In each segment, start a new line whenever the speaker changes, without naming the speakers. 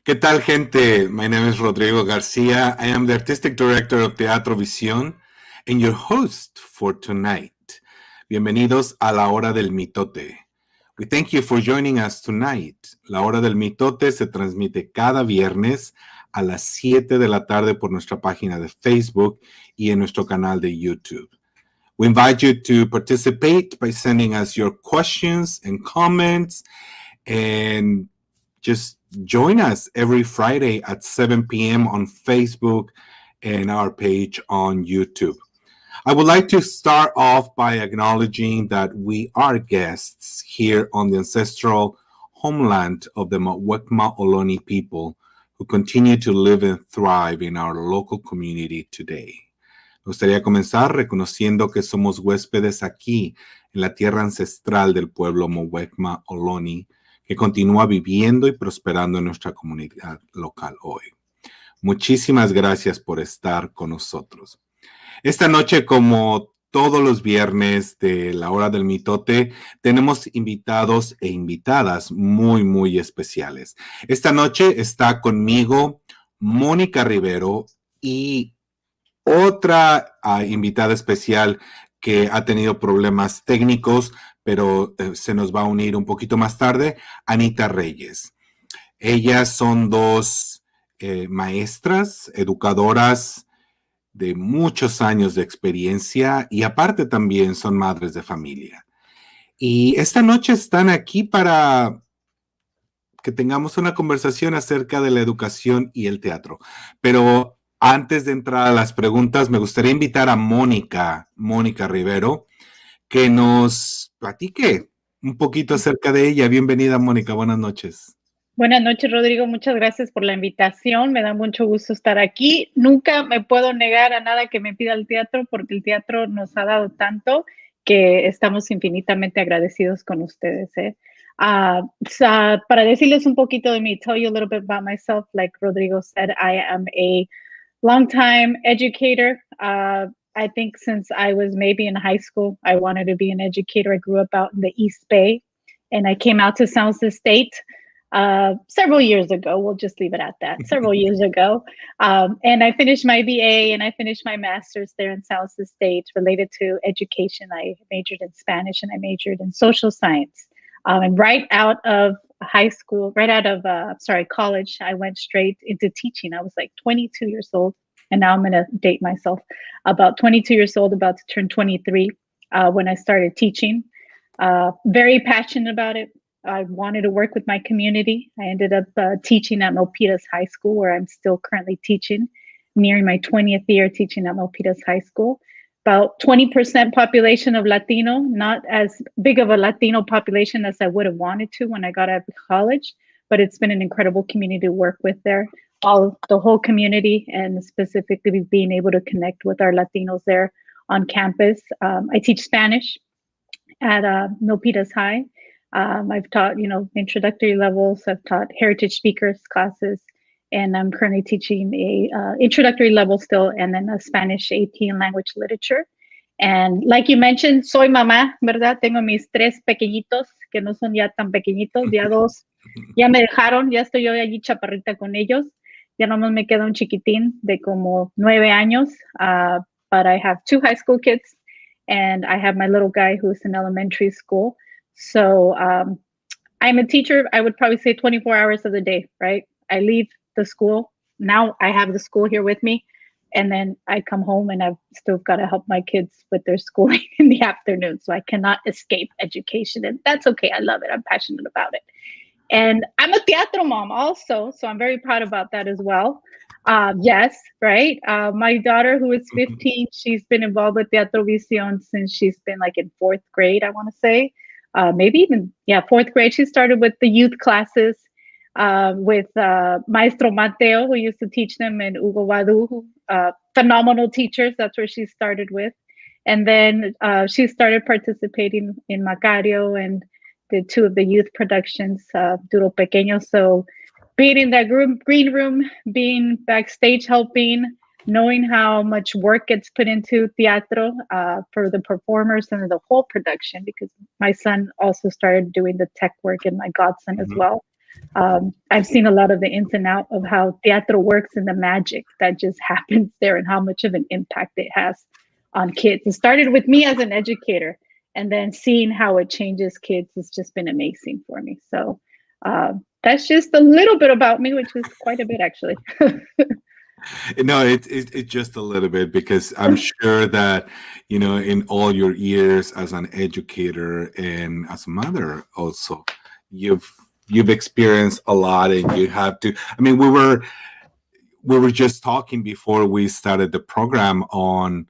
¿Qué tal, gente? My name is Rodrigo García. I am the Artistic Director of Teatro Vision and your host for tonight. Bienvenidos a la Hora del Mitote. We thank you for joining us tonight. La Hora del Mitote se transmite cada viernes a las 7 de la tarde por nuestra página de Facebook y en nuestro canal de YouTube. We invite you to participate by sending us your questions and comments, and just join us every Friday at 7 p.m. on Facebook and our page on YouTube. I would like to start off by acknowledging that we are guests here on the ancestral homeland of the M.F.A. Ohlone people who continue to live and thrive in our local community today. Me gustaría comenzar reconociendo que somos huéspedes aquí en la tierra ancestral del pueblo M.F.A. Ohlone, que continúa viviendo y prosperando en nuestra comunidad local hoy. Muchísimas gracias por estar con nosotros. Esta noche, como todos los viernes de la Hora del Mitote, tenemos invitados e invitadas muy, muy especiales. Esta noche está conmigo Mónica Rivero y otra invitada especial que ha tenido problemas técnicos, pero se nos va a unir un poquito más tarde, Anita Reyes. Ellas son dos maestras, educadoras de muchos años de experiencia y aparte también son madres de familia. Y esta noche están aquí para que tengamos una conversación acerca de la educación y el teatro. Pero antes de entrar a las preguntas, me gustaría invitar a Mónica Rivero, que nos platique un poquito acerca de ella. Bienvenida, Mónica. Buenas noches.
Buenas noches, Rodrigo. Muchas gracias por la invitación. Me da mucho gusto estar aquí. Nunca me puedo negar a nada que me pida el teatro, porque el teatro nos ha dado tanto que estamos infinitamente agradecidos con ustedes. Para decirles un poquito de mí, tell you a little bit about myself. Like Rodrigo said, I am a long-time educator. I think since I was maybe in high school, I wanted to be an educator. I grew up out in the East Bay, and I came out to San José State several years ago. We'll just leave it at that. Several years ago. And I finished my B.A. and I finished my master's there in San José State related to education. I majored in Spanish and I majored in social science. And right out of college, I went straight into teaching. I was like 22 years old. And now I'm going to date myself. About 22 years old, about to turn 23, when I started teaching. Very passionate about it. I wanted to work with my community. I ended up teaching at Milpitas High School, where I'm still currently teaching, nearing my 20th year teaching at Milpitas High School. About 20% population of Latino, not as big of a Latino population as I would have wanted to when I got out of college, but it's been an incredible community to work with there. The whole community, and specifically being able to connect with our Latinos there on campus. I teach Spanish at Milpitas High. I've taught, introductory levels. I've taught heritage speakers classes, and I'm currently teaching a introductory level still, and then a Spanish AP and language literature. And like you mentioned, soy mamá, ¿verdad? Tengo mis 3 pequeñitos, que no son ya tan pequeñitos, ya 2 ya me dejaron, ya estoy yo allí chaparrita con ellos. Ya nomás me queda un chiquitín de como 9 años, but I have 2 high school kids, and I have my little guy who's in elementary school. So I'm a teacher, I would probably say 24 hours of the day, right? I leave the school. Now I have the school here with me, and then I come home and I've still got to help my kids with their schooling in the afternoon. So I cannot escape education, and that's okay. I love it. I'm passionate about it. And I'm a teatro mom also, so I'm very proud about that as well. Yes, right. My daughter, who is 15, she's been involved with Teatro Vision since she's been like in 4th grade, I want to say. Maybe even, 4th grade. She started with the youth classes with Maestro Mateo, who used to teach them, and Hugo Wadu, phenomenal teachers. That's where she started with. And then she started participating in Macario and did 2 of the youth productions, Duro Pequeño. So being in that green room, being backstage helping, knowing how much work gets put into teatro for the performers and the whole production, because my son also started doing the tech work, and my godson as well. I've seen a lot of the ins and outs of how teatro works and the magic that just happens there and how much of an impact it has on kids. It started with me as an educator, and then seeing how it changes kids has just been amazing for me. So that's just a little bit about me, which is quite a bit, actually.
No, it's just a little bit, because I'm sure that, you know, in all your years as an educator and as a mother also, you've experienced a lot, and you have to. I mean, we were just talking before we started the program on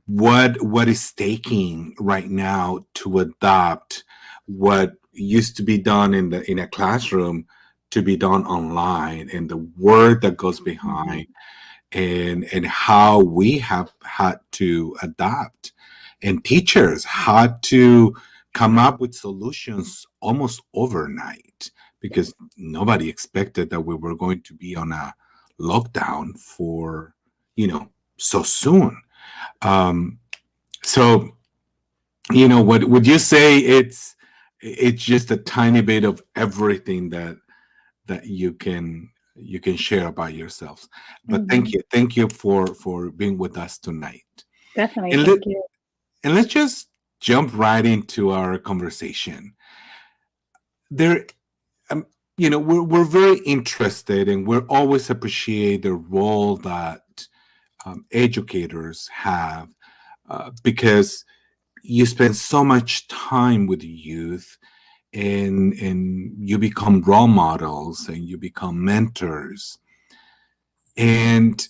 what is taking right now to adopt what used to be done in a classroom to be done online, and the work that goes behind, and how we have had to adapt, and teachers had to come up with solutions almost overnight, because nobody expected that we were going to be on a lockdown for, you know, so soon. So, you know, what would you say it's just a tiny bit of everything that you can share about yourselves. But thank you for being with us tonight.
Definitely,
and
thank you.
And let's just jump right into our conversation. There, you know, we're very interested, and we're always appreciate the role that educators have, because you spend so much time with youth, and you become role models, and you become mentors, and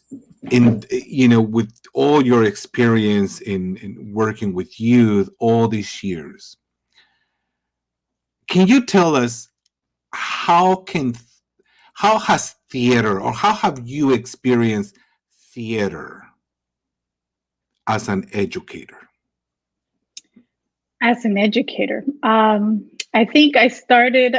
you know, with all your experience in working with youth all these years, can you tell us how has theater, or how have you experienced theater as an educator?
As an educator, I think I started,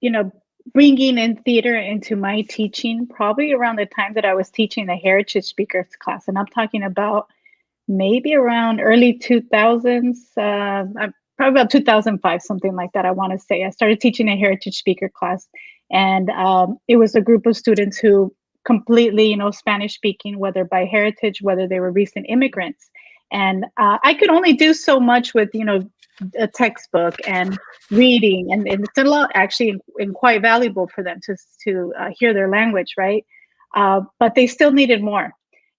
you know, bringing in theater into my teaching probably around the time that I was teaching the Heritage Speakers class. And I'm talking about maybe around early 2000s, probably about 2005, something like that, I want to say. I started teaching a Heritage Speaker class, and it was a group of students who completely, you know, Spanish speaking, whether by heritage, whether they were recent immigrants. And I could only do so much with, you know, a textbook and reading, and it's a lot actually, and quite valuable for them to hear their language, right? But they still needed more.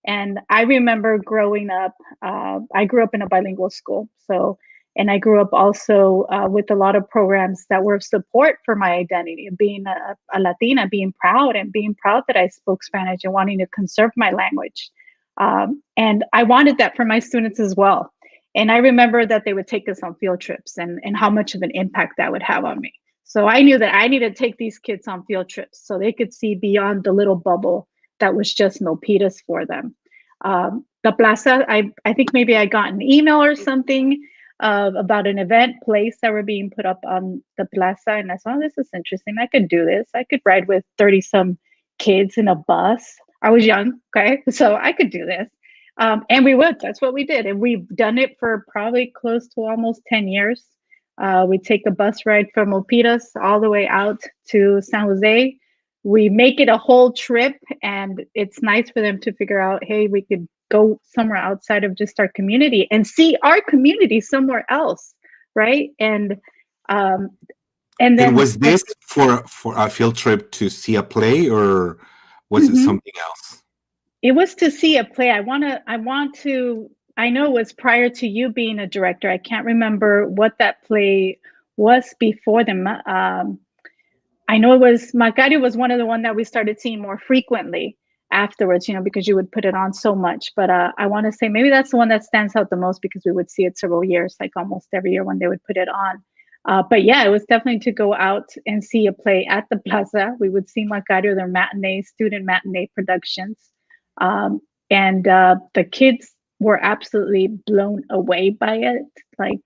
And I remember growing up, I grew up in a bilingual school, so, and I grew up also with a lot of programs that were support for my identity of being a Latina, being proud that I spoke Spanish and wanting to conserve my language. And I wanted that for my students as well. And I remember that they would take us on field trips, and how much of an impact that would have on me. So I knew that I needed to take these kids on field trips so they could see beyond the little bubble that was just Milpitas for them. The Plaza, I think maybe I got an email or something about an event place that were being put up on the Plaza. And I thought, oh, this is interesting. I could do this. I could ride with 30 some kids in a bus. I was young, okay? So I could do this. And we would, that's what we did. And we've done it for probably close to almost 10 years. We take a bus ride from Milpitas all the way out to San Jose. We make it a whole trip, and it's nice for them to figure out, hey, we could go somewhere outside of just our community and see our community somewhere else, right? And then,
and was this for a field trip to see a play, or was it something else?
It was to see a play. I know it was prior to you being a director. I can't remember what that play was before them. I know it was, Macario was one of the one that we started seeing more frequently afterwards, you know, because you would put it on so much. But I want to say maybe that's the one that stands out the most, because we would see it several years, like almost every year when they would put it on. But yeah, it was definitely to go out and see a play at the Plaza. We would see Macario, their matinee, student matinee productions. And the kids were absolutely blown away by it, like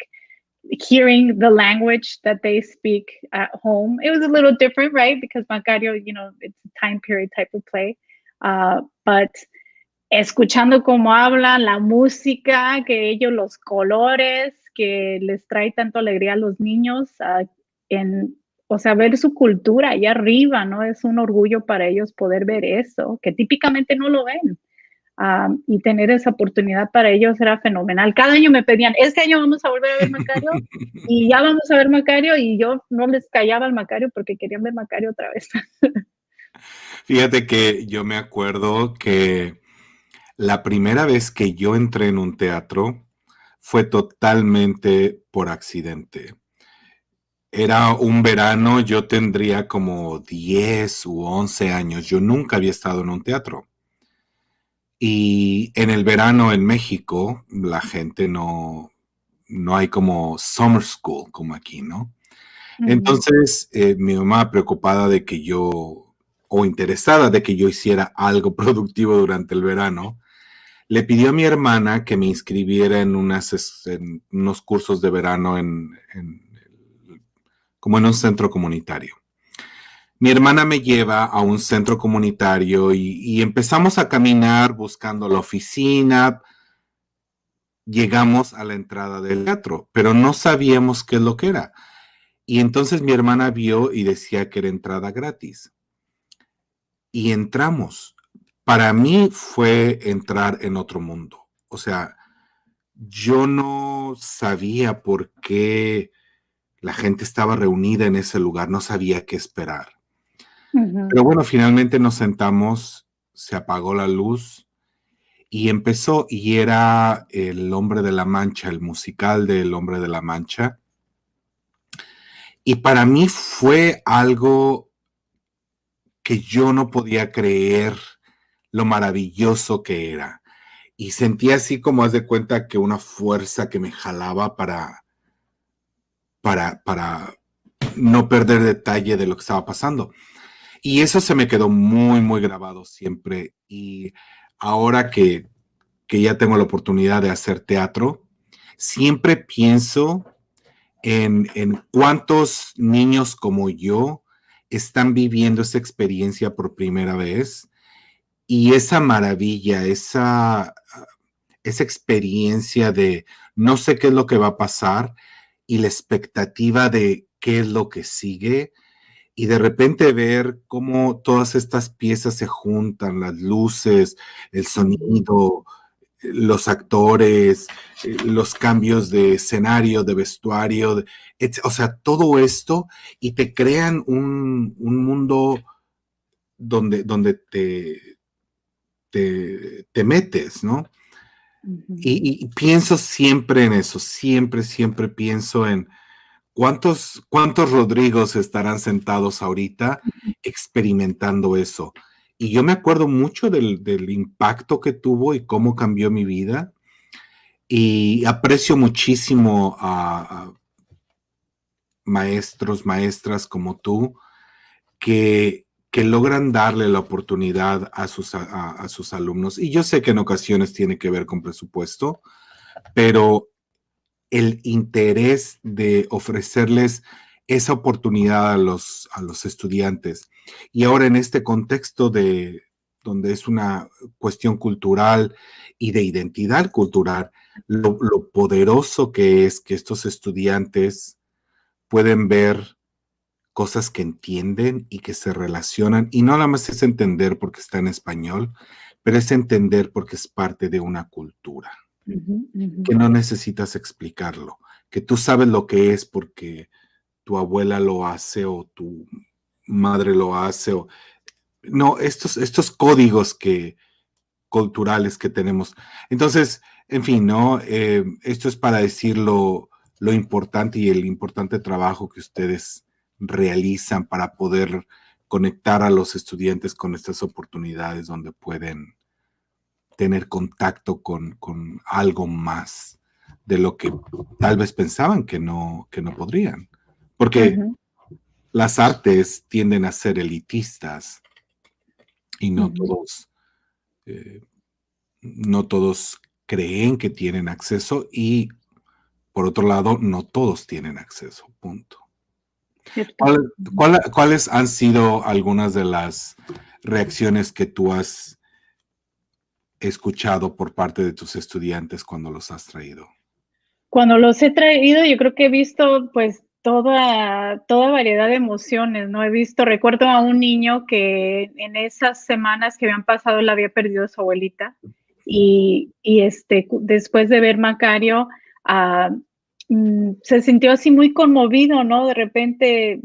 hearing the language that they speak at home. It was a little different, right? Because Macario, you know, it's a time period type of play. But escuchando cómo hablan, la música, que ellos, los colores, que les trae tanto alegría a los niños, o sea, ver su cultura allá arriba, ¿no? Es un orgullo para ellos poder ver eso, que típicamente no lo ven. Y tener esa oportunidad para ellos era fenomenal. Cada año me pedían, este año vamos a volver a ver Macario, y ya vamos a ver Macario, y yo no les callaba al Macario porque querían ver Macario otra vez.
Fíjate que yo me acuerdo que la primera vez que yo entré en un teatro fue totalmente por accidente. Era un verano, yo tendría como 10 u 11 años. Yo nunca había estado en un teatro. Y en el verano en México, la gente no hay como summer school como aquí, ¿no? Entonces, mi mamá preocupada de que yo, o interesada de que yo hiciera algo productivo durante el verano, le pidió a mi hermana que me inscribiera en unos cursos de verano como en un centro comunitario. Mi hermana me lleva a un centro comunitario y empezamos a caminar buscando la oficina. Llegamos a la entrada del teatro, pero no sabíamos qué es lo que era. Y entonces mi hermana vio y decía que era entrada gratis. Y entramos. Para mí fue entrar en otro mundo. O sea, yo no sabía por qué la gente estaba reunida en ese lugar, no sabía qué esperar. Pero bueno, finalmente nos sentamos, se apagó la luz y empezó, y era El Hombre de la Mancha, el musical de El Hombre de la Mancha. Y para mí fue algo que yo no podía creer lo maravilloso que era. Y sentía así como, haz de cuenta, que una fuerza que me jalaba para no perder detalle de lo que estaba pasando. Y eso se me quedó muy, muy grabado siempre. Y ahora que ya tengo la oportunidad de hacer teatro, siempre pienso en cuántos niños como yo están viviendo esa experiencia por primera vez, y esa maravilla, esa experiencia de no sé qué es lo que va a pasar, y la expectativa de qué es lo que sigue, y de repente ver cómo todas estas piezas se juntan, las luces, el sonido, los actores, los cambios de escenario, de vestuario, o sea, todo esto, y te crean un mundo donde te metes, ¿no? Y pienso siempre en eso, siempre pienso en cuántos Rodrigos estarán sentados ahorita experimentando eso. Y yo me acuerdo mucho del impacto que tuvo y cómo cambió mi vida. Y aprecio muchísimo a maestros, maestras como tú, que logran darle la oportunidad a sus alumnos. Y yo sé que en ocasiones tiene que ver con presupuesto, pero el interés de ofrecerles esa oportunidad a los estudiantes. Y ahora en este contexto donde es una cuestión cultural y de identidad cultural, lo poderoso que es que estos estudiantes pueden ver cosas que entienden y que se relacionan, y no nada más es entender porque está en español, pero es entender porque es parte de una cultura, que no necesitas explicarlo, que tú sabes lo que es porque tu abuela lo hace o tu madre lo hace, no, estos códigos culturales que tenemos. Entonces, en fin, ¿no? Esto es para decir lo importante y el importante trabajo que ustedes realizan para poder conectar a los estudiantes con estas oportunidades donde pueden tener contacto con algo más de lo que tal vez pensaban que no podrían. Porque las artes tienden a ser elitistas y no todos creen que tienen acceso, y por otro lado, no todos tienen acceso, punto. ¿Cuáles han sido algunas de las reacciones que tú has escuchado por parte de tus estudiantes cuando los has traído?
Cuando los he traído, yo creo que he visto pues toda variedad de emociones, ¿no? Recuerdo a un niño que en esas semanas que habían pasado, él había perdido a su abuelita y después de ver Macario, se sintió así muy conmovido, ¿no? De repente,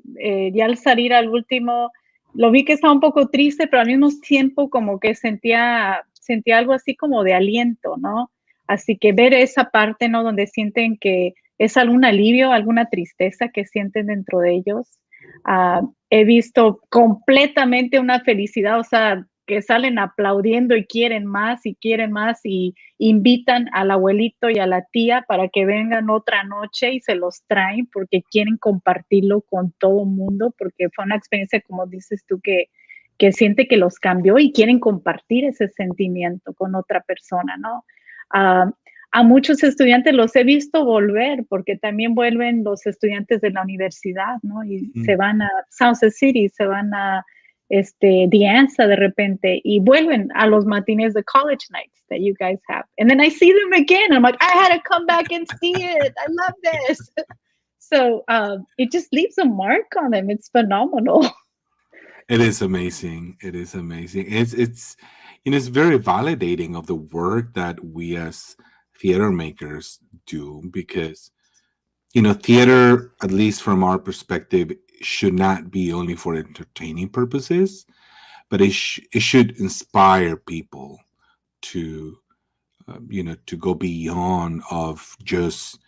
ya al salir al último, lo vi que estaba un poco triste, pero al mismo tiempo como que sentía algo así como de aliento, ¿no? Así que ver esa parte, ¿no? Donde sienten que es algún alivio, alguna tristeza que sienten dentro de ellos. He visto completamente una felicidad, o sea, que salen aplaudiendo y quieren más y invitan al abuelito y a la tía para que vengan otra noche y se los traen porque quieren compartirlo con todo el mundo, porque fue una experiencia, como dices tú, que siente que los cambió y quieren compartir ese sentimiento con otra persona, ¿no? A muchos estudiantes los he visto volver, porque también vuelven los estudiantes de la universidad, ¿no? Y se van a San José City, se van a Dianza de repente, y vuelven a los matines de college nights that you guys have. And then I see them again. I'm like, I had to come back and see it. I love this. So it just leaves a mark on them. It's phenomenal.
It is amazing. It is amazing. It's it's very validating of the work that we as theater makers do, because theater, at least from our perspective, should not be only for entertaining purposes, but it should inspire people to to go beyond of just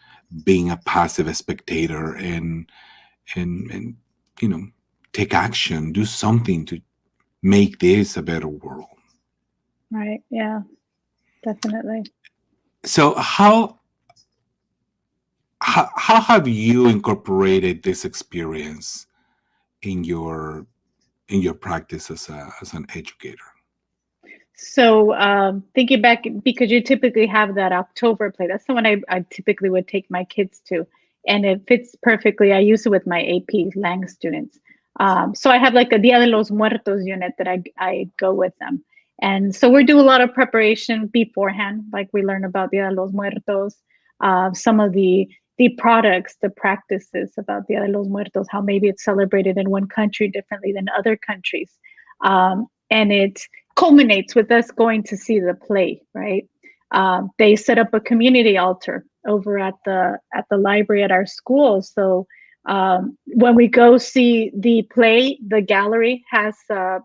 being a passive spectator and take action, do something to make this a better world.
Right. Yeah, definitely.
So how have you incorporated this experience in your practice as an educator?
So thinking back, because you typically have that October play, that's the one I typically would take my kids to, and it fits perfectly. I use it with my AP Lang students. So I have like a Dia de los Muertos unit that I go with them. And so we do a lot of preparation beforehand, like we learn about Dia de los Muertos, some of the products, the practices about Dia de los Muertos, how maybe it's celebrated in one country differently than other countries. And it culminates with us going to see the play, right? They set up a community altar over at the library at our school. So when we go see the play, the gallery has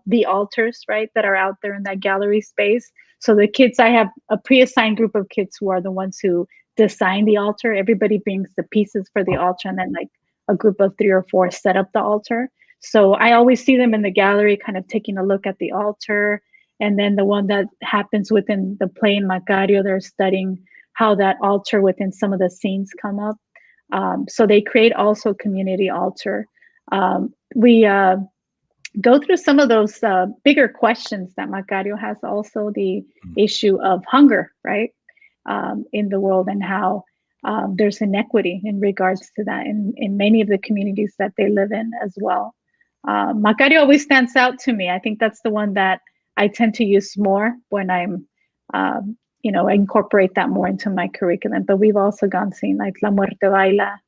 the altars, right, that are out there in that gallery space. So the kids, I have a pre-assigned group of kids who are the ones who design the altar. Everybody brings the pieces for the altar, and then like a group of 3 or 4 set up the altar. So I always see them in the gallery kind of taking a look at the altar. And then the one that happens within the play in Macario, they're studying how that altar within some of the scenes come up. So they create also community altar. We go through some of those bigger questions that Macario has, also the issue of hunger, right, in the world, and how there's inequity in regards to that in many of the communities that they live in as well. Macario always stands out to me. I think that's the one that I tend to use more when I'm, I incorporate that more into my curriculum. But we've also seen like La Muerte Baila.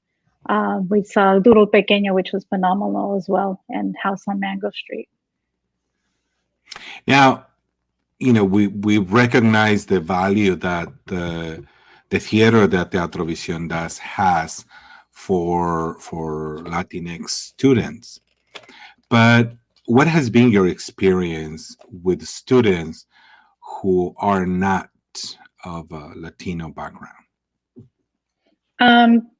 We saw Duro Pequeño, which was phenomenal as well, and House on Mango Street.
Now, we recognize the value that the theater that Teatro Vision has for Latinx students. But what has been your experience with students who are not of a Latino background?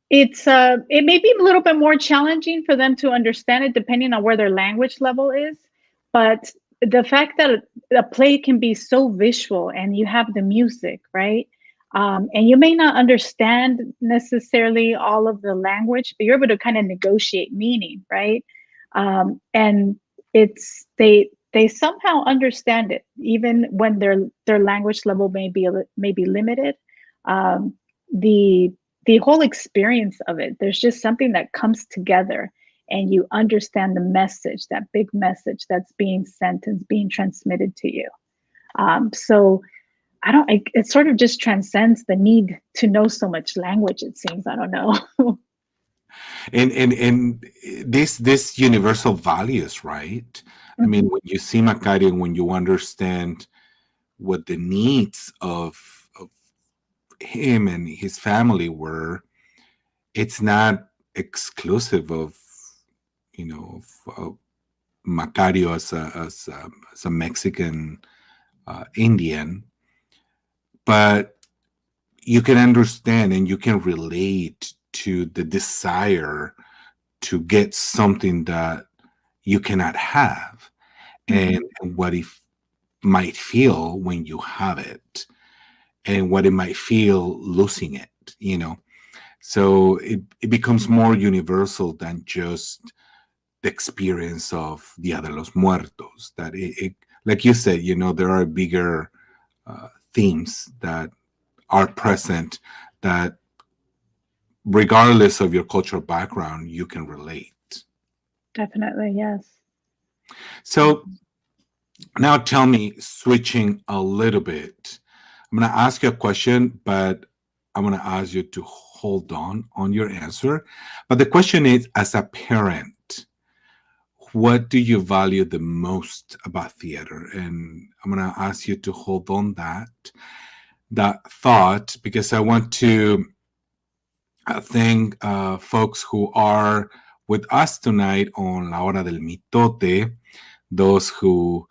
It may be a little bit more challenging for them to understand it, depending on where their language level is. But the fact that a play can be so visual, and you have the music, right? And you may not understand necessarily all of the language, but you're able to kind of negotiate meaning, right? And they somehow understand it, even when their language level may be limited. The whole experience of it, there's just something that comes together, and you understand the message, that big message that's being sent and being transmitted to you. So it sort of just transcends the need to know so much language, it seems. I don't know.
And this universal values, right?
Mm-hmm.
I mean, when you see Macario, when you understand what the needs of him and his family were, it's not exclusive of, of Macario as a Mexican Indian, but you can understand and you can relate to the desire to get something that you cannot have, and what it might feel when you have it, and what it might feel losing it, So it becomes more universal than just the experience of Dia de los Muertos. That it like you said, there are bigger themes that are present that, regardless of your cultural background, you can relate.
Definitely, yes.
So now tell me, switching a little bit, I'm going to ask you a question, but I'm going to ask you to hold on your answer. But the question is, as a parent, what do you value the most about theater? And I'm going to ask you to hold on that thought, because I want to thank folks who are with us tonight on La Hora del Mitote, those who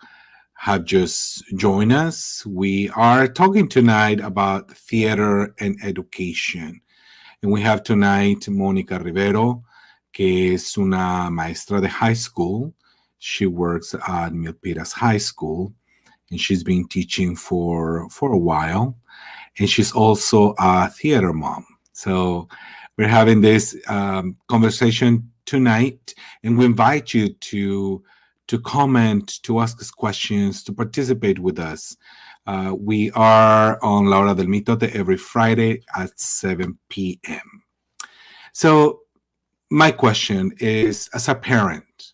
have just joined us. We are talking tonight about theater and education. And we have tonight Mónica Rivero, que es una maestra de high school. She works at Milpitas High School, and she's been teaching for a while. And she's also a theater mom. So we're having this conversation tonight, and we invite you to comment, to ask us questions, to participate with us. We are on La Hora del Mitote every Friday at 7 p.m. So my question is, as a parent,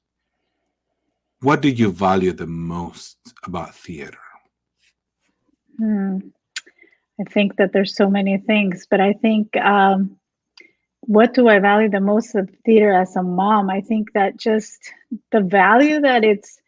what do you value the most about theater?
I think that there's so many things, but I think what do I value the most of theater as a mom? I think that just the value that it's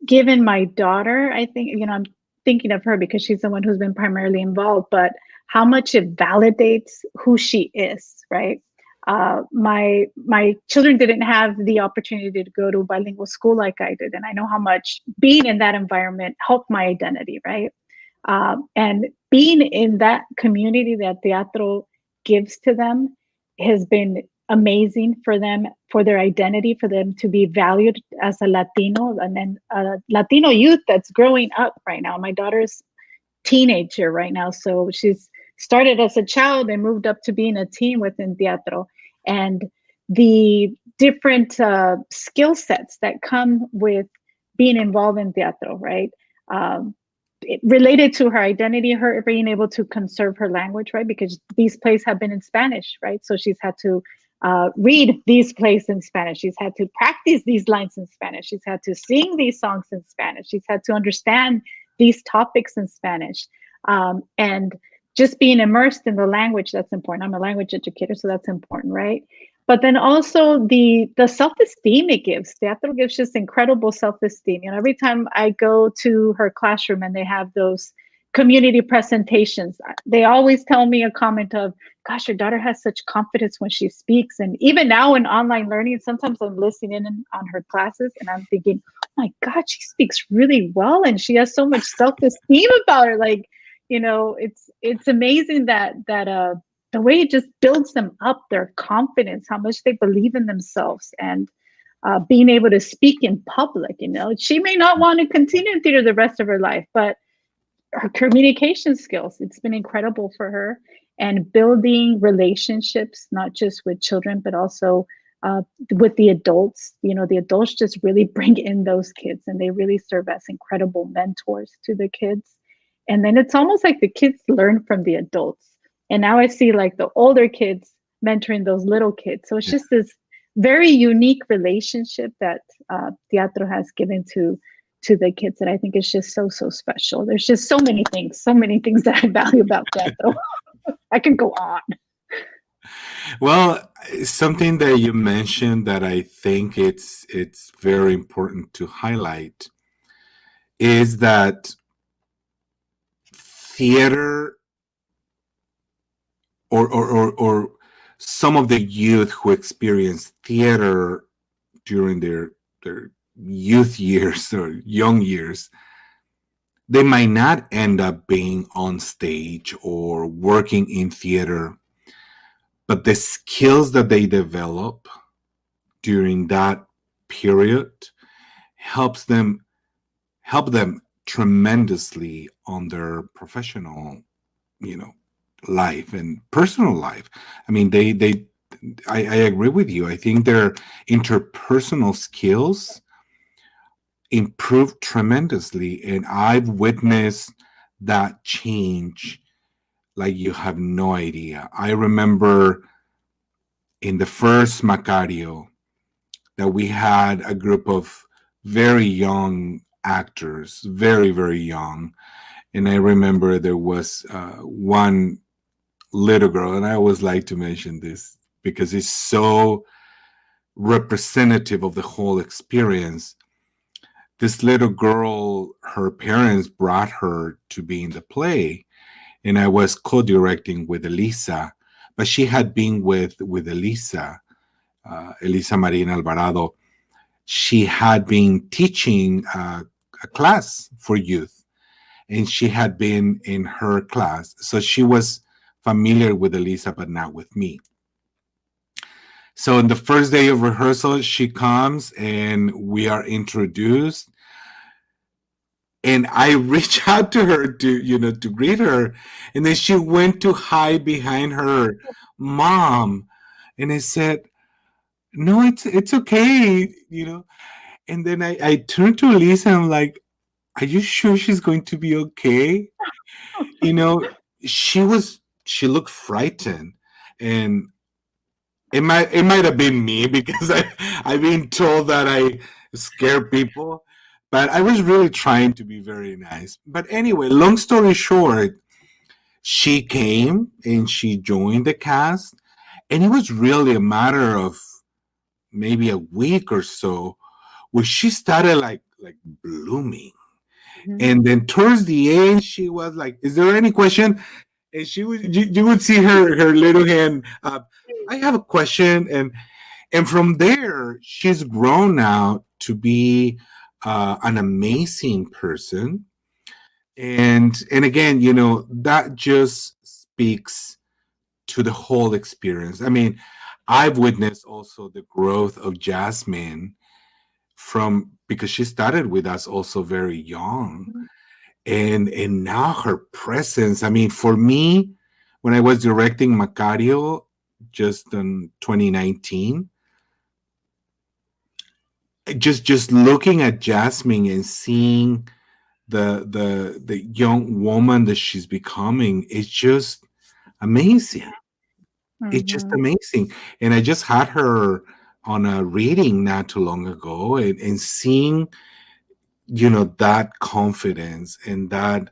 given my daughter. I think, I'm thinking of her because she's the one who's been primarily involved, but how much it validates who she is, right? My children didn't have the opportunity to go to bilingual school like I did. And I know how much being in that environment helped my identity, right? And being in that community that teatro gives to them has been amazing for them, for their identity, for them to be valued as a Latino, and then a Latino youth that's growing up right now. My daughter's teenager right now, so she's started as a child and moved up to being a teen within teatro, and the different skill sets that come with being involved in teatro, right? Related to her identity, her being able to conserve her language, right? Because these plays have been in Spanish, right? So she's had to read these plays in Spanish. She's had to practice these lines in Spanish. She's had to sing these songs in Spanish. She's had to understand these topics in Spanish. And just being immersed in the language, that's important. I'm a language educator, so that's important, right? But then also the self-esteem it gives. Teatro gives just incredible self-esteem. Every time I go to her classroom and they have those community presentations, they always tell me a comment of, gosh, your daughter has such confidence when she speaks. And even now in online learning, sometimes I'm listening in on her classes and I'm thinking, oh my God, she speaks really well. And she has so much self-esteem about her. Like, it's amazing that the way it just builds them up, their confidence, how much they believe in themselves, and being able to speak in public. She may not want to continue in theater the rest of her life, but her communication skills, it's been incredible for her, and building relationships, not just with children, but also with the adults. The adults just really bring in those kids, and they really serve as incredible mentors to the kids. And then it's almost like the kids learn from the adults. And now I see like the older kids mentoring those little kids. So it's just this very unique relationship that teatro has given to the kids that I think is just so, so special. There's just so many things that I value about teatro. I can go on.
Well, something that you mentioned that I think it's very important to highlight is that theater or some of the youth who experience theater during their youth years or young years, they might not end up being on stage or working in theater, but the skills that they develop during that period helps them help them tremendously on their professional, you know, life and personal life. I mean, I agree with you. I think their interpersonal skills improve tremendously, and I've witnessed that change like you have no idea. I remember in the first Macario that we had a group of very young actors, very, very young. And I remember there was one little girl, and I always like to mention this because it's so representative of the whole experience. This little girl, her parents brought her to be in the play, and I was co-directing with Elisa, but she had been with Elisa, Elisa Marina Alvarado. She had been teaching a class for youth, and she had been in her class, so she was familiar with Elisa, but not with me. So on the first day of rehearsal, she comes and we are introduced. And I reached out to her to greet her. And then she went to hide behind her mom. And I said, no, it's okay. And then I turned to Lisa and I'm like, are you sure she's going to be okay? You know, she looked frightened. And it might have been me because I've been told that I scare people, but I was really trying to be very nice. But anyway, long story short, she came and she joined the cast, and it was really a matter of maybe a week or so where she started like blooming.
Mhm.
And then towards the end, she was like, "Is there any question?" And you would see her little hand up. I have a question, and from there, she's grown now to be an amazing person. And again, that just speaks to the whole experience. I mean, I've witnessed also the growth of Jasmine from because she started with us also very young, and now her presence. I mean, for me, when I was directing Macario just in 2019, just looking at Jasmine and seeing the young woman that she's becoming is just amazing. It's just
Mhm.
amazing. And I just had her on a reading not too long ago, and seeing that confidence and that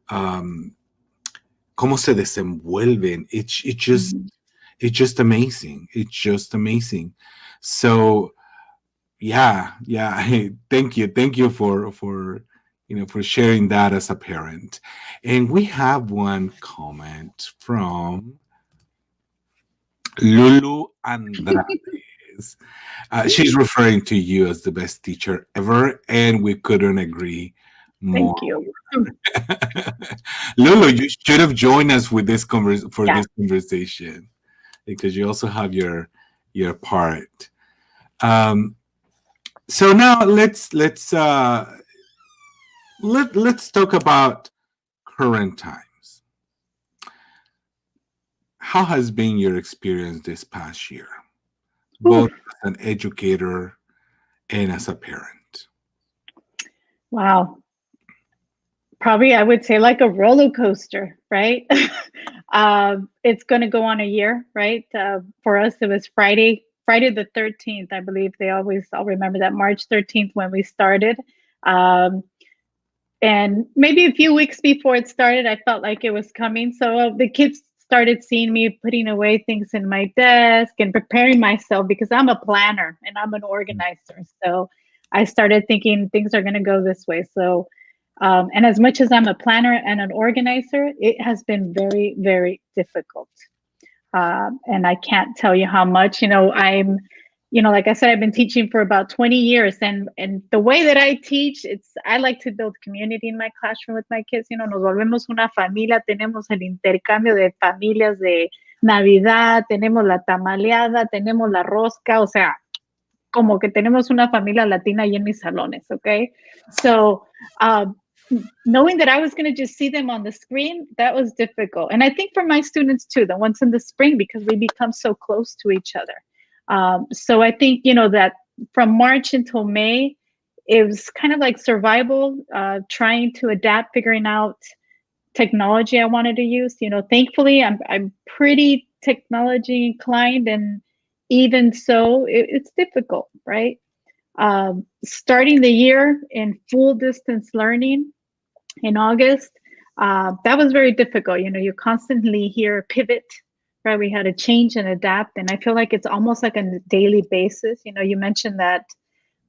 um cómo se desenvuelven.
Mhm.
It's just amazing. It's just amazing. So yeah. Hey, thank you for sharing that as a parent. And we have one comment from Lulu Andrades. She's referring to you as the best teacher ever, and we couldn't agree more.
Thank you.
Lulu, you should have joined us with for
Yeah.
this conversation because you also have your part. Um, so now let's talk about current times. How has been your experience this past year, both
Oof.
as an educator and as a parent?
Wow. Probably I would say like a roller coaster, right? It's going to go on a year, right? For us, it was Friday the 13th, I believe. I'll remember that March 13th when we started. Um, and maybe a few weeks before it started, I felt like it was coming. So the kids started seeing me putting away things in my desk and preparing myself, because I'm a planner and I'm an organizer. So I started thinking things are going to go this way. So, and as much as I'm a planner and an organizer, it has been very, very difficult. And I can't tell you how much, like I said, I've been teaching for about 20 years, and the way that I teach, I like to build community in my classroom with my kids. Nos volvemos una familia, tenemos el intercambio de familias de Navidad, tenemos la tamaleada, tenemos la rosca, o sea, como que tenemos una familia latina ahí en mis salones, okay? So, knowing that I was going to just see them on the screen, that was difficult. And I think for my students too, the ones in the spring, because we become so close to each other. So I think, that from March until May, it was kind of like survival, trying to adapt, figuring out technology I wanted to use. Thankfully, I'm pretty technology inclined, and even so, it's difficult, right? Starting the year in full distance learning in August, that was very difficult. You constantly hear pivot, right? We had to change and adapt. And I feel like it's almost like on a daily basis. You mentioned that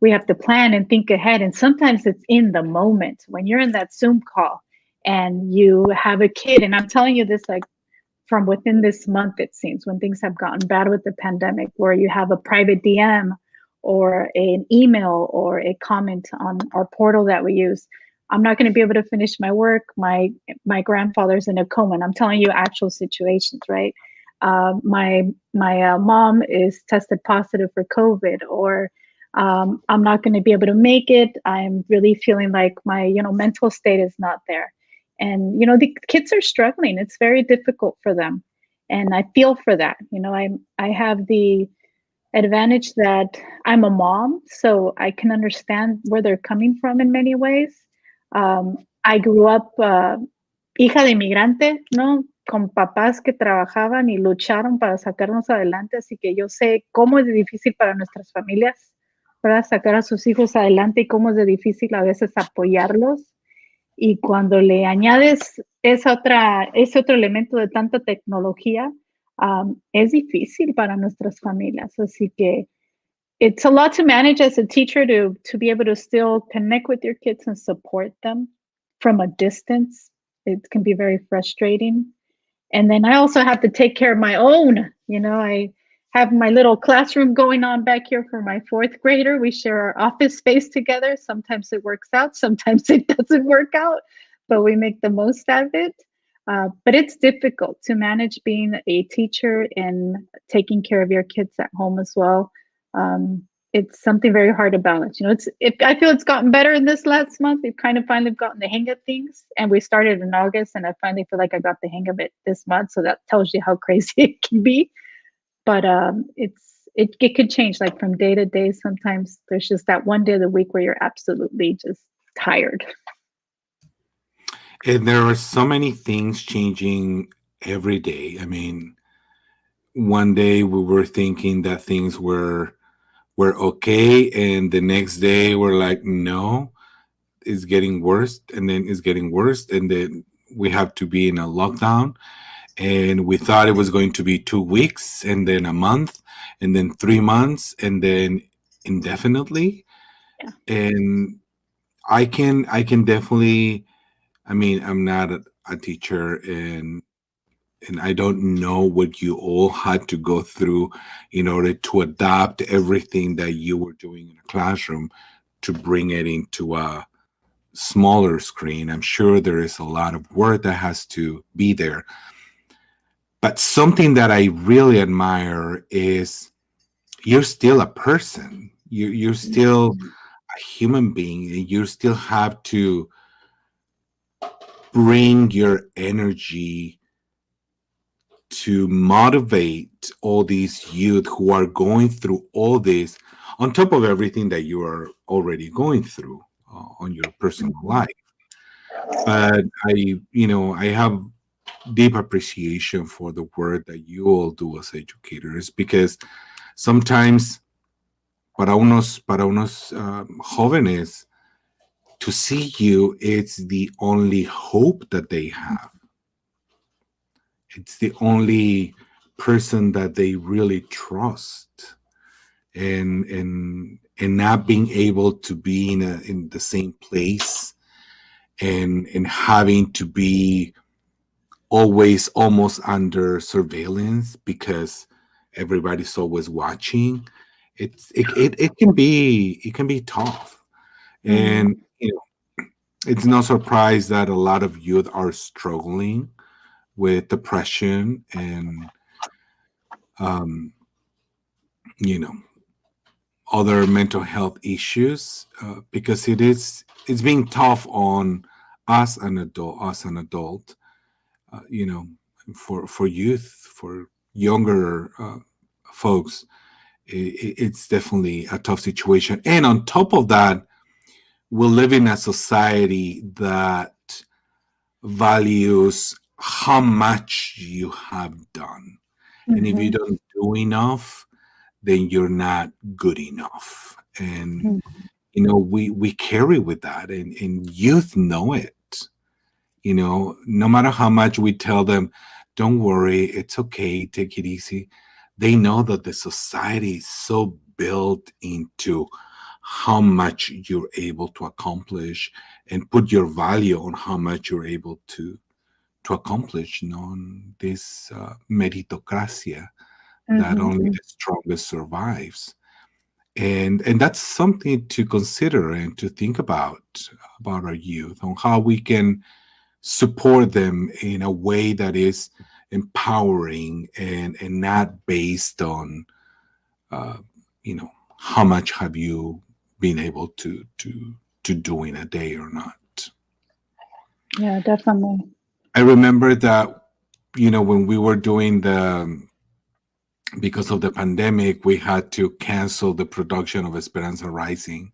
we have to plan and think ahead. And sometimes it's in the moment when you're in that Zoom call and you have a kid. And I'm telling you this, like, from within this month, it seems, when things have gotten bad with the pandemic, where you have a private DM or an email or a comment on our portal that we use. I'm not going to be able to finish my work. My grandfather's in a coma, and I'm telling you actual situations, right? My mom is tested positive for COVID, or I'm not going to be able to make it. I'm really feeling like my mental state is not there. And the kids are struggling. It's very difficult for them, and I feel for that. I have the advantage that I'm a mom, so I can understand where they're coming from in many ways. I grew up hija de inmigrante, ¿no? Con papás que trabajaban y lucharon para sacarnos adelante, así que yo sé cómo es difícil para nuestras familias, ¿verdad? Sacar a sus hijos adelante, y cómo es difícil a veces apoyarlos. Y cuando le añades ese otro elemento de tanta tecnología, es difícil para nuestras familias. Así que it's a lot to manage as a teacher, to be able to still connect with your kids and support them from a distance. It can be very frustrating. And then I also have to take care of my own. I have my little classroom going on back here for my 4th grader. We share our office space together. Sometimes it works out, sometimes it doesn't work out, but we make the most out of it. But it's difficult to manage being a teacher and taking care of your kids at home as well. It's something very hard to balance. I feel it's gotten better in this last month. We've kind of finally gotten the hang of things, and we started in August, and I finally feel like I got the hang of it this month. So that tells you how crazy it can be. But it could change, like, from day to day. Sometimes there's just that one day of the week where you're absolutely just tired.
And there are so many things changing every day. I mean, one day we were thinking that things were okay, and the next day we're like, no, it's getting worse, and then it's getting worse, and then we have to be in a lockdown. And we thought it was going to be 2 weeks, and then a month, and then 3 months, and then indefinitely.
Yeah.
And I can definitely, I mean, I'm not a teacher, and I don't know what you all had to go through in order to adapt everything that you were doing in a classroom to bring it into a smaller screen. I'm sure there is a lot of work that has to be there. But something that I really admire is you're still a person. You're still a human being, and you still have to bring your energy to motivate all these youth who are going through all this, on top of everything that you are already going through on your personal life. But I have deep appreciation for the work that you all do as educators, because sometimes para unos jóvenes, to see you, it's the only hope that they have. It's the only person that they really trust, and not being able to be in the same place, and having to be always almost under surveillance because everybody's always watching. It can be tough, and it's no surprise that a lot of youth are struggling with depression and you know other mental health issues, because it's being tough on us an adult, you know, for youth, for younger folks. It's definitely a tough situation, and on top of that, we live in a society that values how much you have done. And if you don't do enough, then you're not good enough. And, we carry with that, and youth know it. No matter how much we tell them, don't worry, it's okay, take it easy. They know that the society is so built into how much you're able to accomplish, and put your value on how much you're able to accomplish, on this meritocracia that only the strongest survives. And that's something to consider and to think about our youth, on how we can support them in a way that is empowering, and not based on how much have you been able to do in a day or not.
Yeah, definitely.
I remember that, when we were doing because of the pandemic, we had to cancel the production of Esperanza Rising.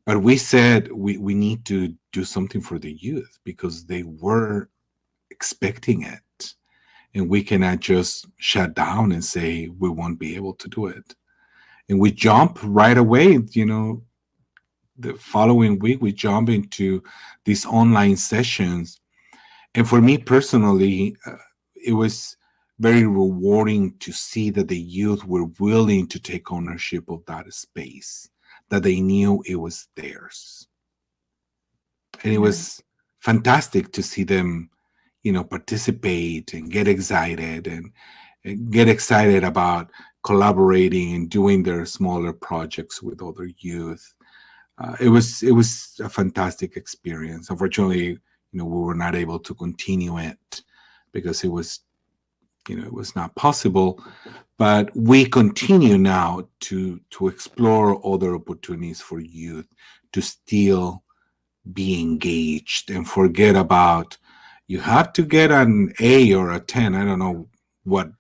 But we said we need to do something for the youth, because they were expecting it. And we cannot just shut down and say we won't be able to do it. And we jump right away, the following week, we jump into these online sessions. And for me personally, it was very rewarding to see that the youth were willing to take ownership of that space, that they knew it was theirs. And it was fantastic to see them, participate and get excited, and get excited about collaborating and doing their smaller projects with other youth. It was a fantastic experience. Unfortunately, we were not able to continue it because it was not possible. But we continue now to explore other opportunities for youth to still be engaged and forget about, you have to get an A or a 10. I don't know what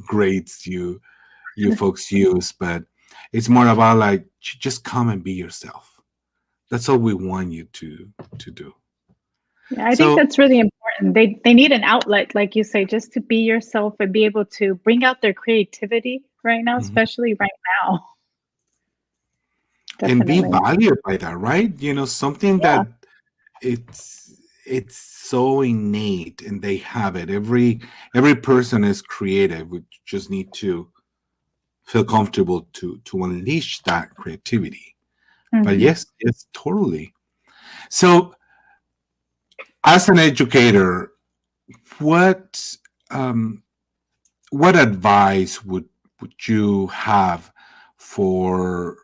grades you folks use, but it's more about like, just come and be yourself. That's all we want you to do.
Yeah, I think that's really important. They need an outlet, like you say, just to be yourself and be able to bring out their creativity right now, especially right now.
Definitely. And be valued by that, right? Something that it's so innate, and they have it. Every person is creative. We just need to feel comfortable to unleash that creativity. But yes, totally. So, as an educator, what advice would you have for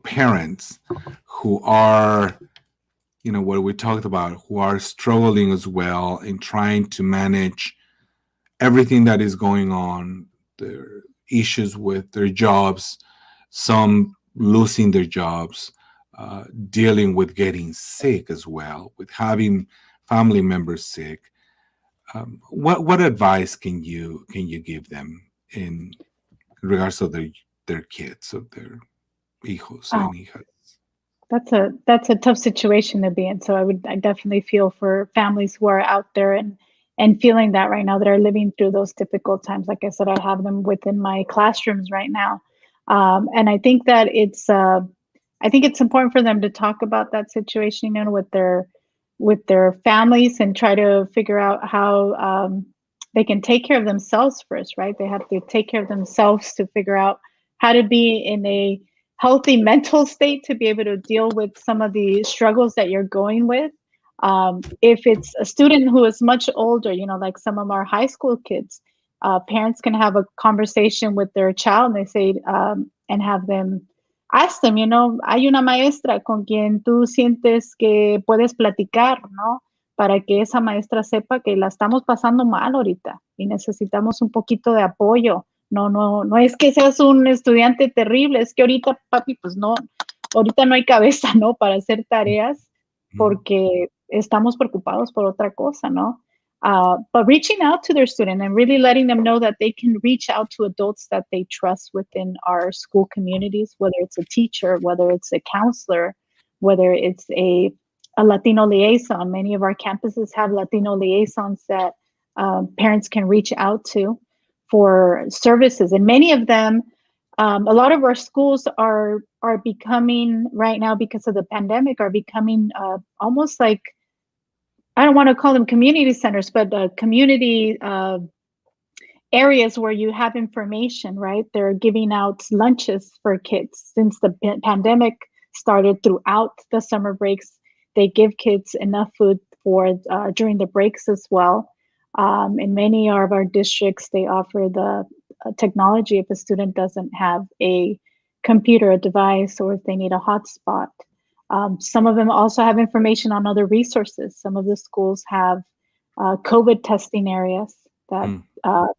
parents who are, what we talked about, who are struggling as well in trying to manage everything that is going on, their issues with their jobs, some losing their jobs, dealing with getting sick as well, with having family members sick. What advice can you give them in regards to their kids, or their hijos and hijas?
That's a tough situation to be in. So I definitely feel for families who are out there and feeling that right now, that are living through those difficult times. Like I said, I have them within my classrooms right now. And I think that it's important for them to talk about that situation, with their with their families and try to figure out how they can take care of themselves first, right? They have to take care of themselves to figure out how to be in a healthy mental state to be able to deal with some of the struggles that you're going with. If it's a student who is much older, like some of our high school kids, parents can have a conversation with their child and they say, and have them ask them, hay una maestra con quien tú sientes que puedes platicar, ¿no? Para que esa maestra sepa que la estamos pasando mal ahorita y necesitamos un poquito de apoyo. No es que seas un estudiante terrible, es que ahorita, papi, pues no, ahorita no hay cabeza, ¿no? Para hacer tareas porque estamos preocupados por otra cosa, ¿no? But reaching out to their student and really letting them know that they can reach out to adults that they trust within our school communities, whether it's a teacher, whether it's a counselor, whether it's a Latino liaison. Many of our campuses have Latino liaisons that parents can reach out to for services. And many of them, a lot of our schools are becoming right now, because of the pandemic, are becoming almost like, I don't want to call them community centers, but community areas where you have information, right? They're giving out lunches for kids. Since the pandemic started, throughout the summer breaks, they give kids enough food for during the breaks as well. In many of our districts, they offer the technology if a student doesn't have a computer, a device, or if they need a hotspot. Some of them also have information on other resources. Some of the schools have COVID testing areas that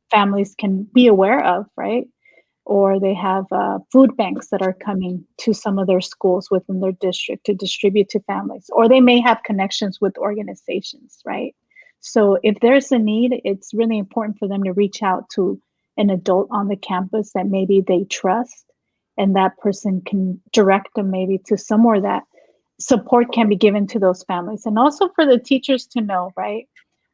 families can be aware of, right? Or they have food banks that are coming to some of their schools within their district to distribute to families. Or they may have connections with organizations, right? So if there's a need, it's really important for them to reach out to an adult on the campus that maybe they trust, and that person can direct them maybe to somewhere that support can be given to those families. And also for the teachers to know, right?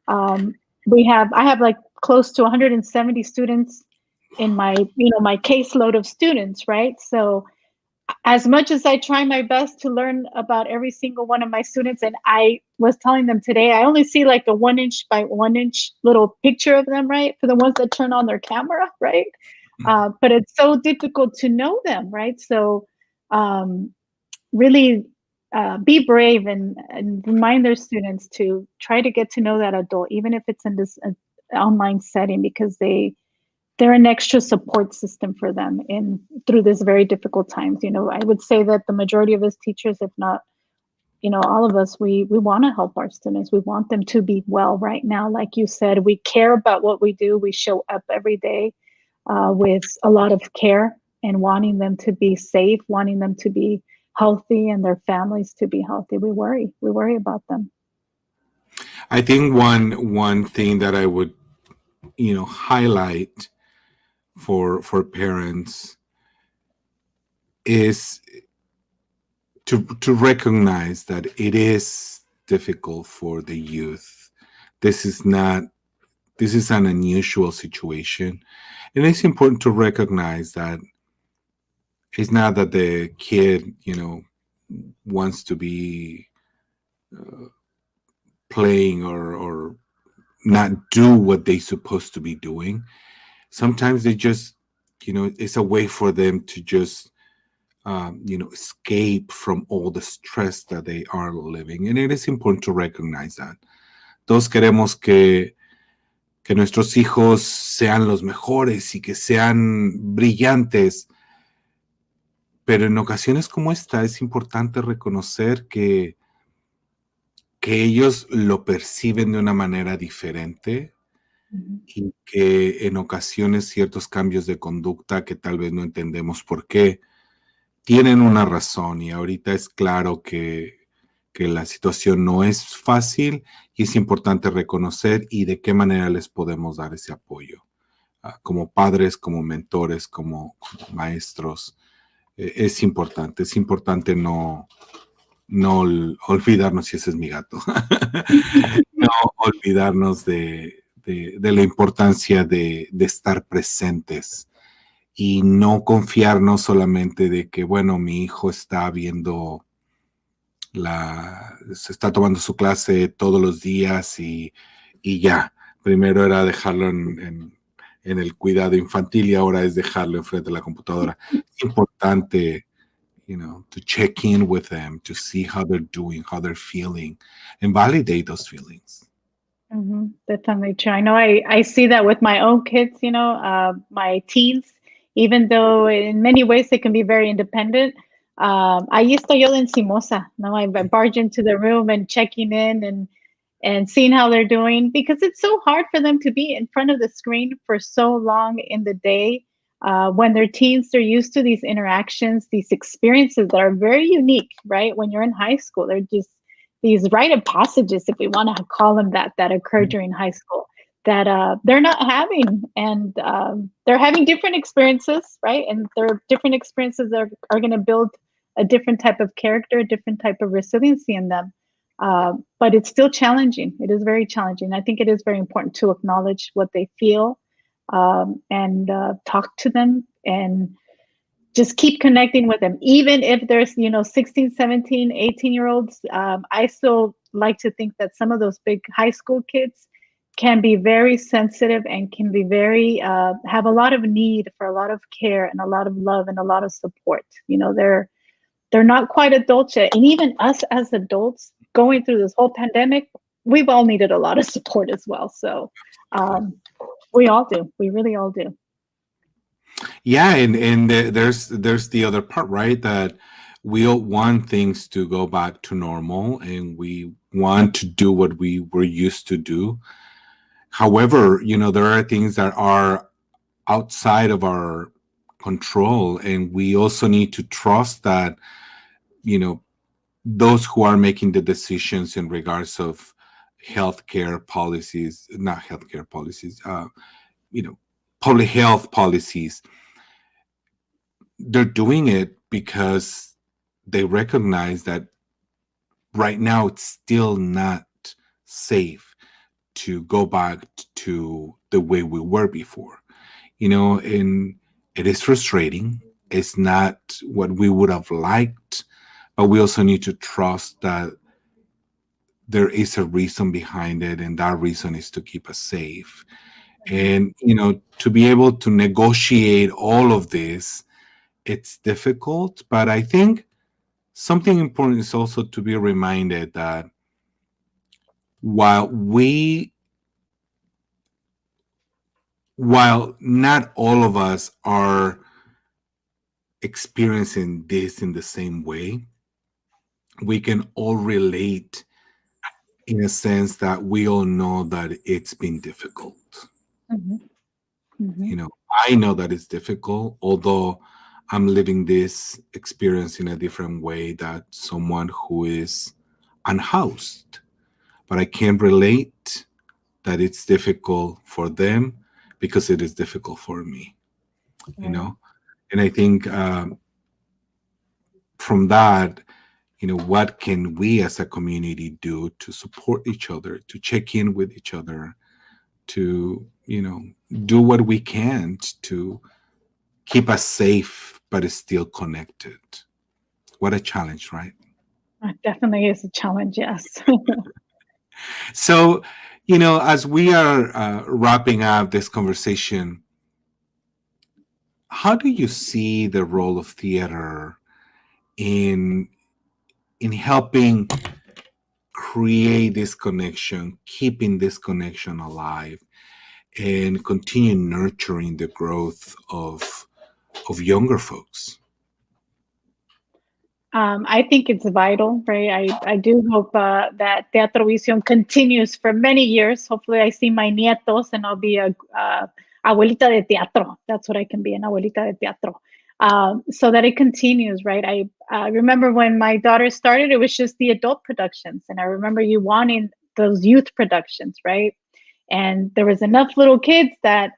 I have like close to 170 students in my caseload of students, right? So as much as I try my best to learn about every single one of my students, and I was telling them today, I only see like a 1 inch by 1 inch little picture of them, right? For the ones that turn on their camera, right? But it's so difficult to know them, right? So really be brave and remind their students to try to get to know that adult, even if it's in this online setting, because they're an extra support system for them through this very difficult times. I would say that the majority of us teachers, if not, all of us, we want to help our students. We want them to be well right now. Like you said, we care about what we do. We show up every day with a lot of care and wanting them to be safe, wanting them to be healthy and their families to be healthy. We worry about them.
I think one thing that I would, highlight for parents is to recognize that it is difficult for the youth. This is an unusual situation, and it's important to recognize that it's not that the kid wants to be playing or not do what they're supposed to be doing. Sometimes they just, it's a way for them to just, escape from all the stress that they are living. And it is important to recognize that. Todos queremos que nuestros hijos sean los mejores y que sean brillantes. Pero en ocasiones como esta es importante reconocer que ellos lo perciben de una manera diferente. Y que en ocasiones ciertos cambios de conducta que tal vez no entendemos por qué tienen una razón, y ahorita es claro que la situación no es fácil y es importante reconocer y de qué manera les podemos dar ese apoyo como padres, como mentores, como maestros. Es importante no olvidarnos, si ese es mi gato, no olvidarnos de la importancia de estar presentes y no confiarnos solamente de que, bueno, mi hijo está viendo se está tomando su clase todos los días y ya. Primero era dejarlo en el cuidado infantil y ahora es dejarlo enfrente de la computadora. Es importante, to check in with them, to see how they're doing, how they're feeling, and validate those feelings.
Definitely true. I know I see that with my own kids, my teens, even though in many ways they can be very independent. Ahí estoy yo de encimosa, no? I barge into the room and checking in and seeing how they're doing, because it's so hard for them to be in front of the screen for so long in the day. When they're teens, they're used to these interactions, these experiences that are very unique, right? When you're in high school, they're just these rite of passages, if we want to call them that occur during high school, that they're not having. And they're having different experiences, right? And their different experiences are going to build a different type of character, a different type of resiliency in them. But it's still challenging. It is very challenging. I think it is very important to acknowledge what they feel and talk to them and just keep connecting with them. Even if there's, 16, 17, 18-year-olds, I still like to think that some of those big high school kids can be very sensitive and can be very, have a lot of need for a lot of care and a lot of love and a lot of support. They're not quite adults yet. And even us as adults going through this whole pandemic, we've all needed a lot of support as well. So we all do. We really all do.
Yeah, and there's the other part, right? That we all want things to go back to normal, and we want to do what we were used to do. However, there are things that are outside of our control, and we also need to trust that, those who are making the decisions in regards of healthcare policies, not healthcare policies, public health policies, they're doing it because they recognize that right now it's still not safe to go back to the way we were before, and it is frustrating. It's not what we would have liked, but we also need to trust that there is a reason behind it, and that reason is to keep us safe. And, to be able to negotiate all of this, it's difficult, but I think something important is also to be reminded that while not all of us are experiencing this in the same way, we can all relate in a sense that we all know that it's been difficult. I know that it's difficult, although I'm living this experience in a different way that someone who is unhoused. But I can relate that it's difficult for them because it is difficult for me, And I think from that, what can we as a community do to support each other, to check in with each other, to, do what we can to keep us safe, but it's still connected. What a challenge, right?
It definitely is a challenge, yes.
So, as we are wrapping up this conversation, how do you see the role of theater in helping create this connection, keeping this connection alive, and continue nurturing the growth of younger folks?
I think it's vital, right? I do hope that Teatro Vision continues for many years. Hopefully I see my nietos and I'll be a abuelita de teatro. That's what I can be, an abuelita de teatro. So that it continues, right? I remember when my daughter started, it was just the adult productions. And I remember you wanting those youth productions, right? And there was enough little kids that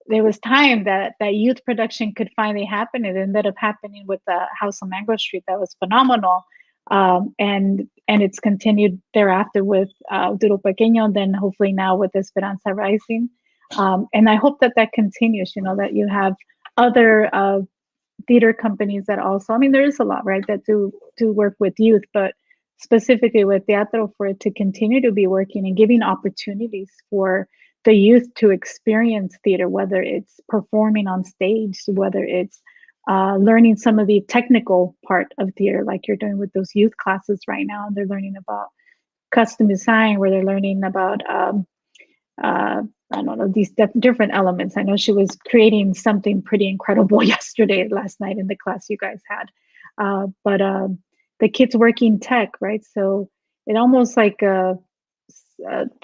there was time that youth production could finally happen. It ended up happening with the House on Mango Street. That was phenomenal. And it's continued thereafter with Duro Pequeño, and then hopefully now with Esperanza Rising. And I hope that continues, that you have other theater companies that also, there is a lot, right, that do work with youth, but specifically with Teatro, for it to continue to be working and giving opportunities for the youth to experience theater, whether it's performing on stage, whether it's learning some of the technical part of theater, like you're doing with those youth classes right now. And they're learning about custom design, where they're learning about, I don't know, these different elements. I know she was creating something pretty incredible last night in the class you guys had. But the kids working tech, right? So it almost like a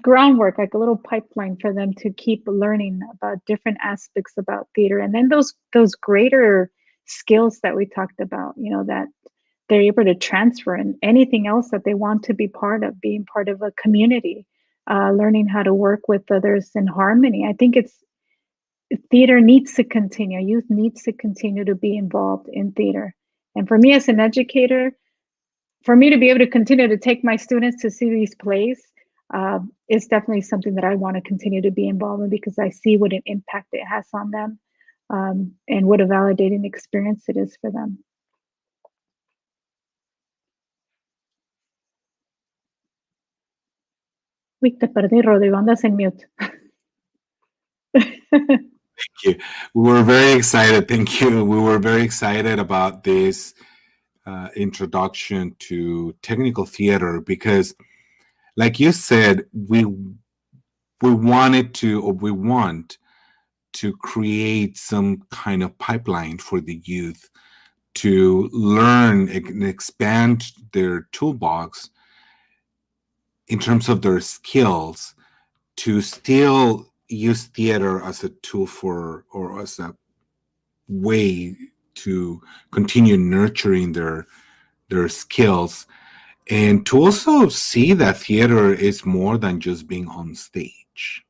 groundwork, like a little pipeline for them to keep learning about different aspects about theater. And then those greater skills that we talked about, that they're able to transfer and anything else that they want to be part of, being part of a community, learning how to work with others in harmony. I think theater needs to continue. Youth needs to continue to be involved in theater. And for me as an educator, for me to be able to continue to take my students to see these plays is definitely something that I want to continue to be involved in, because I see what an impact it has on them, and what a validating experience it is for them. Uy, te perdí, Rodrigo, andas en mute.
Thank you. We were very excited. Thank you. We were very excited about this introduction to technical theater, because, like you said, we want to create some kind of pipeline for the youth to learn and expand their toolbox in terms of their skills, to still use theater as a tool or as a way to continue nurturing their skills, and to also see that theater is more than just being on stage.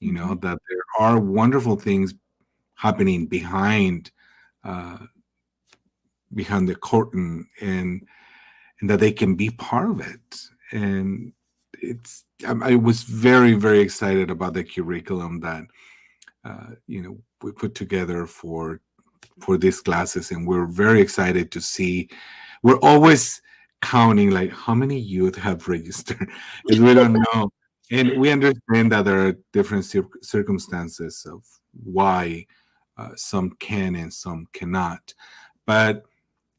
That there are wonderful things happening behind the curtain, and that they can be part of it. And I was very, very excited about the curriculum that we put together for these classes, and we're very excited to see. We're always counting like how many youth have registered, because we don't know, and we understand that there are different circumstances of why some can and some cannot. But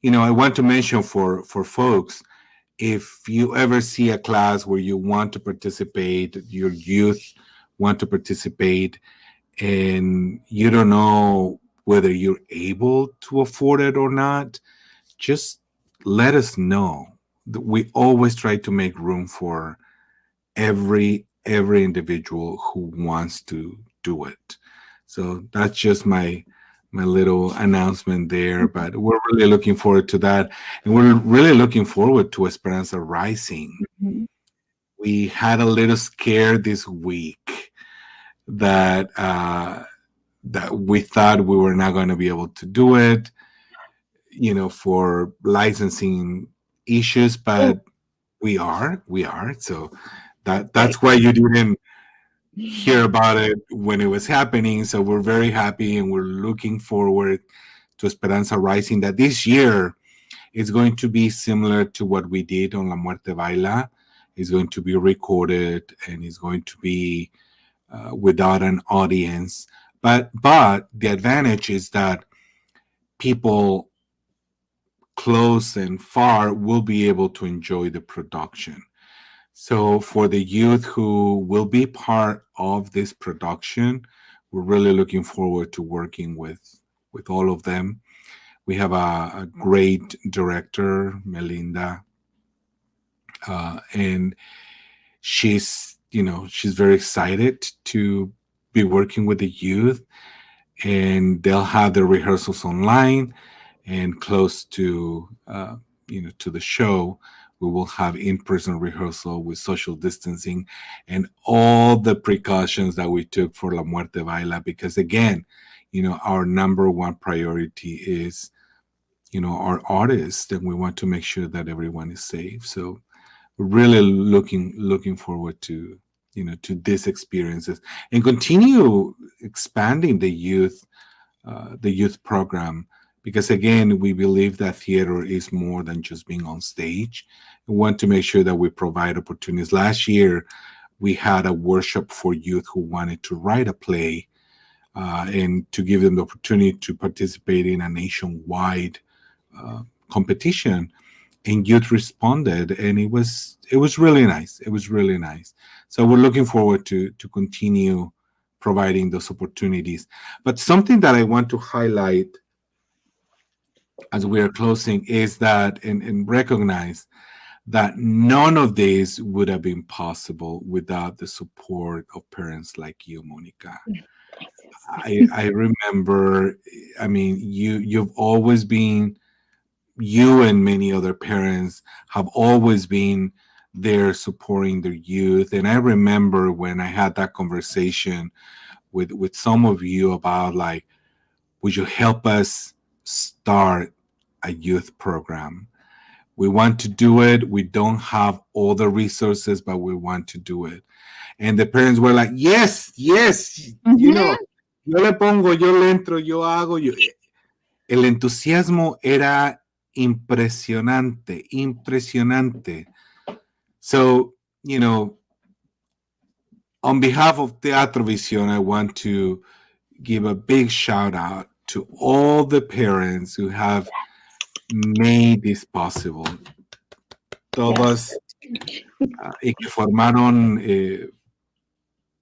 I want to mention for folks, if you ever see a class where you want to participate, your youth want to participate, and you don't know whether you're able to afford it or not, just let us know. We always try to make room for every individual who wants to do it. So that's just my little announcement there, but we're really looking forward to that. And we're really looking forward to Esperanza Rising. Mm-hmm. We had a little scare this week that we thought we were not going to be able to do it, for licensing issues, but we are. So that's why you didn't hear about it when it was happening. So we're very happy, and we're looking forward to Esperanza Rising, that this year is going to be similar to what we did on La Muerte Baila. It's going to be recorded, and it's going to be without an audience. But the advantage is that people close and far will be able to enjoy the production. So for the youth who will be part of this production, we're really looking forward to working with all of them. We have a great director, Melinda, and she's very excited to be working with the youth, and they'll have their rehearsals online, and close to to the show, we will have in-person rehearsal with social distancing and all the precautions that we took for La Muerte Baila, because again, our number one priority is our artists, and we want to make sure that everyone is safe. So we're really looking forward to to these experiences, and continue expanding the youth program, because again, we believe that theater is more than just being on stage. We want to make sure that we provide opportunities. Last year, we had a workshop for youth who wanted to write a play and to give them the opportunity to participate in a nationwide competition. And youth responded, and it was really nice. It was really nice. So we're looking forward to continue providing those opportunities. But something that I want to highlight as we are closing is that and recognize that none of this would have been possible without the support of parents like you, Monica. I remember, I mean, you've always been, you and many other parents have always been there supporting their youth. And I remember when I had that conversation with some of you about, like, would you help us start a youth program? We want to do it. We don't have all the resources, but we want to do it. And the parents were like, yes,
Mm-hmm.
you know, yo le pongo, yo le entro, yo hago. El entusiasmo era impresionante. So, you know, on behalf of Teatro Vision, I want to give a big shout out to all the parents who have made this possible. Todos y que formaron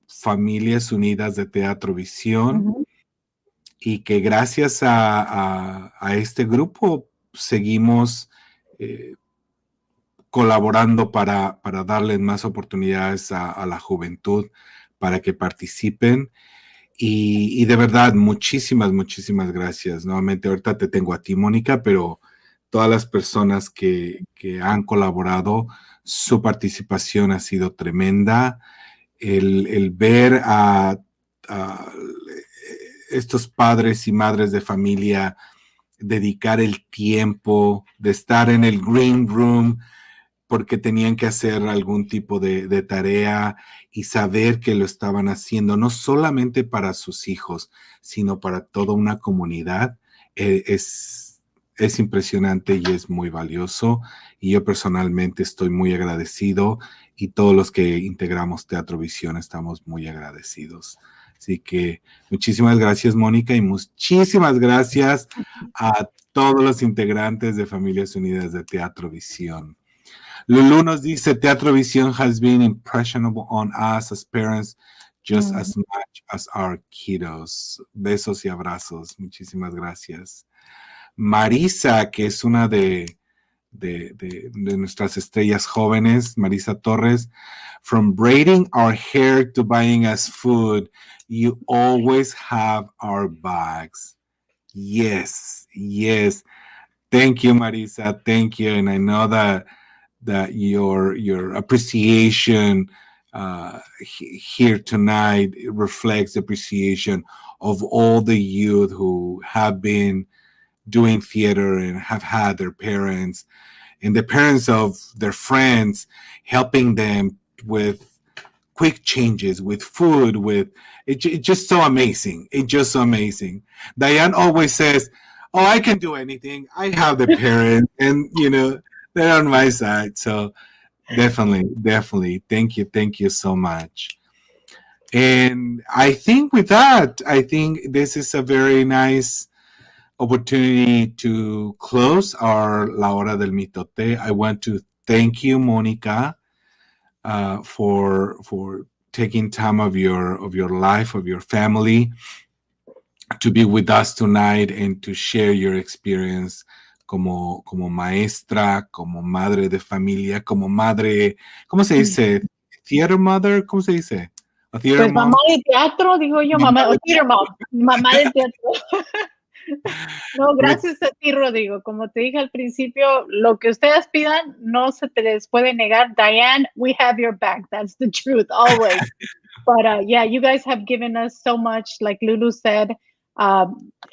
Familias Unidas de Teatro Vision.
Mm-hmm.
Y que gracias a este grupo seguimos colaborando para darles más oportunidades a la juventud para que participen. Y de verdad, muchísimas gracias. Nuevamente, ahorita te tengo a ti, Mónica, pero todas las personas que han colaborado, su participación ha sido tremenda. El ver a estos padres y madres de familia dedicar el tiempo de estar en el green room porque tenían que hacer algún tipo de tarea y saber que lo estaban haciendo no solamente para sus hijos, sino para toda una comunidad, es impresionante y es muy valioso. Y yo personalmente estoy muy agradecido y todos los que integramos Teatro Vision estamos muy agradecidos. Así que muchísimas gracias, Mónica, y muchísimas gracias a todos los integrantes de Familias Unidas de Teatro Vision. Lulu nos dice, Teatro Vision has been impressionable on us as parents just as much as our kiddos. Besos y abrazos. Muchísimas gracias. Marisa, que es una de nuestras estrellas jóvenes, Marisa Torres, from braiding our hair to buying us food, you always have our bags. Yes. Thank you, Marisa. Thank you. And I know that your appreciation here tonight reflects the appreciation of all the youth who have been doing theater and have had their parents and the parents of their friends helping them with quick changes, with food, with it's just so amazing. It's just so amazing. Diane always says, "Oh, I can do anything. I have the parents, and you know they're on my side." So definitely, thank you so much. And I think with that, this is a very nice opportunity to close our La Hora del Mitote. I want to thank you, Monica, for taking time of your life, of your family, to be with us tonight and to share your experience como maestra, como madre de familia, como madre, ¿cómo se dice? Theater mother, ¿cómo se dice? A theater
Pues mamá de teatro, digo yo, mamá de teatro. No, gracias a ti, Rodrigo. Como te dije al principio, lo que ustedes pidan no se te les puede negar. Diane, we have your back. That's the truth, always. But yeah, you guys have given us so much. Like Lulu said,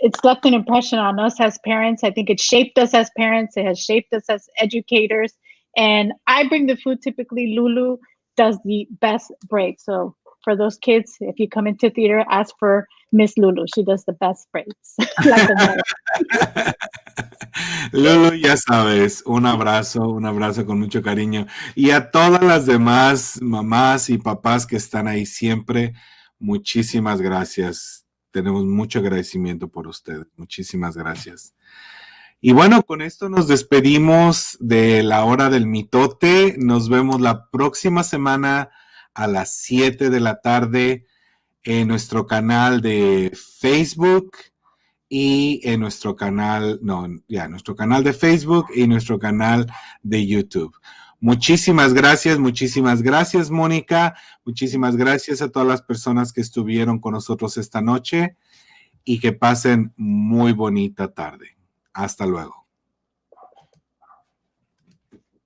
it's left an impression on us as parents. I think it shaped us as parents. It has shaped us as educators. And I bring the food. Typically, Lulu does the best braids. So for those kids, if you come into theater, ask for Miss Lulu. She does the best braids.
Lulu, ya sabes, un abrazo con mucho cariño. Y a todas las demás mamás y papás que están ahí siempre, muchísimas gracias. Tenemos mucho agradecimiento por ustedes. Muchísimas gracias. Y bueno, con esto nos despedimos de la hora del mitote. Nos vemos la próxima semana a las 7 de la tarde en nuestro canal de Facebook y en nuestro canal, nuestro canal de Facebook y nuestro canal de YouTube. Muchísimas gracias, Mónica. Muchísimas gracias a todas las personas que estuvieron con nosotros esta noche y que pasen muy bonita tarde. Hasta luego.